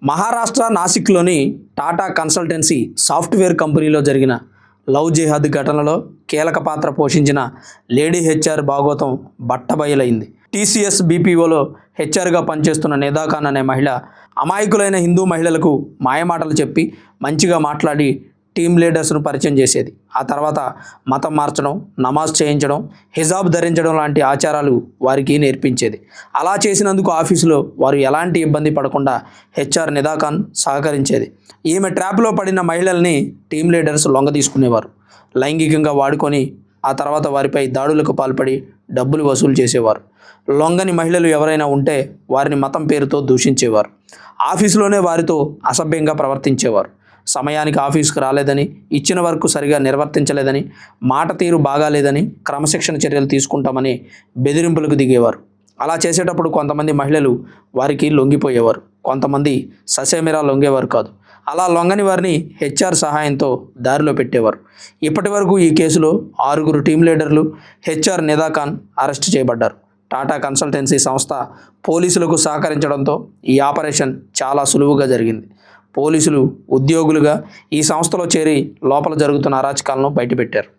Maharashtra నాసిక్లోని Tata consultancy software కంపెనీలో జరిగిన love జిహాద్ ఘటనలో కీలక పాత్ర పోషించిన లేడీ హెచ్ఆర్ భాగోతం బట్టబయలైంది. టీసీఎస్ బీపీఓలో హెచ్ఆర్గా పనిచేస్తున్న నిదా ఖాన్ అనే మహిళ అమాయకులైన హిందూ మహిళలకు మాయమాటలు చెప్పి మంచిగా మాట్లాడి టీమ్ లీడర్స్ను పరిచయం చేసేది. ఆ తర్వాత మతం మార్చడం, నమాజ్ చేయించడం, హిజాబ్ ధరించడం లాంటి ఆచారాలు వారికి నేర్పించేది. అలా చేసినందుకు ఆఫీసులో వారు ఎలాంటి ఇబ్బంది పడకుండా హెచ్ఆర్ నిదా ఖాన్ సహకరించేది. ఈమె ట్రాప్లో పడిన మహిళల్ని టీమ్ లీడర్స్ లొంగ తీసుకునేవారు. లైంగికంగా వాడుకొని ఆ తర్వాత వారిపై దాడులకు పాల్పడి డబ్బులు వసూలు చేసేవారు. లొంగని మహిళలు ఎవరైనా ఉంటే వారిని మతం పేరుతో దూషించేవారు. ఆఫీసులోనే వారితో అసభ్యంగా ప్రవర్తించేవారు. సమయానికి ఆఫీసుకు రాలేదని, ఇచ్చిన వర్క్ సరిగా నిర్వర్తించలేదని, మాట తీరు బాగాలేదని క్రమశిక్షణ చర్యలు తీసుకుంటామని బెదిరింపులకు దిగేవారు. అలా చేసేటప్పుడు కొంతమంది మహిళలు వారికి లొంగిపోయేవారు, కొంతమంది ససేమిరా లొంగేవారు కాదు. అలా లొంగని వారిని హెచ్ఆర్ సహాయంతో దారిలో పెట్టేవారు. ఇప్పటి వరకు ఈ కేసులో 6 టీం లీడర్లు, హెచ్ఆర్ నిదా ఖాన్ అరెస్ట్ చేయబడ్డారు. టాటా కన్సల్టెన్సీ సంస్థ పోలీసులకు సహకరించడంతో ఈ ఆపరేషన్ చాలా సులువుగా జరిగింది. పోలీసులు ఉద్యోగులుగా ఈ సంస్థలో చేరి లోపల జరుగుతున్న అరాచకాలను బయటపెట్టారు.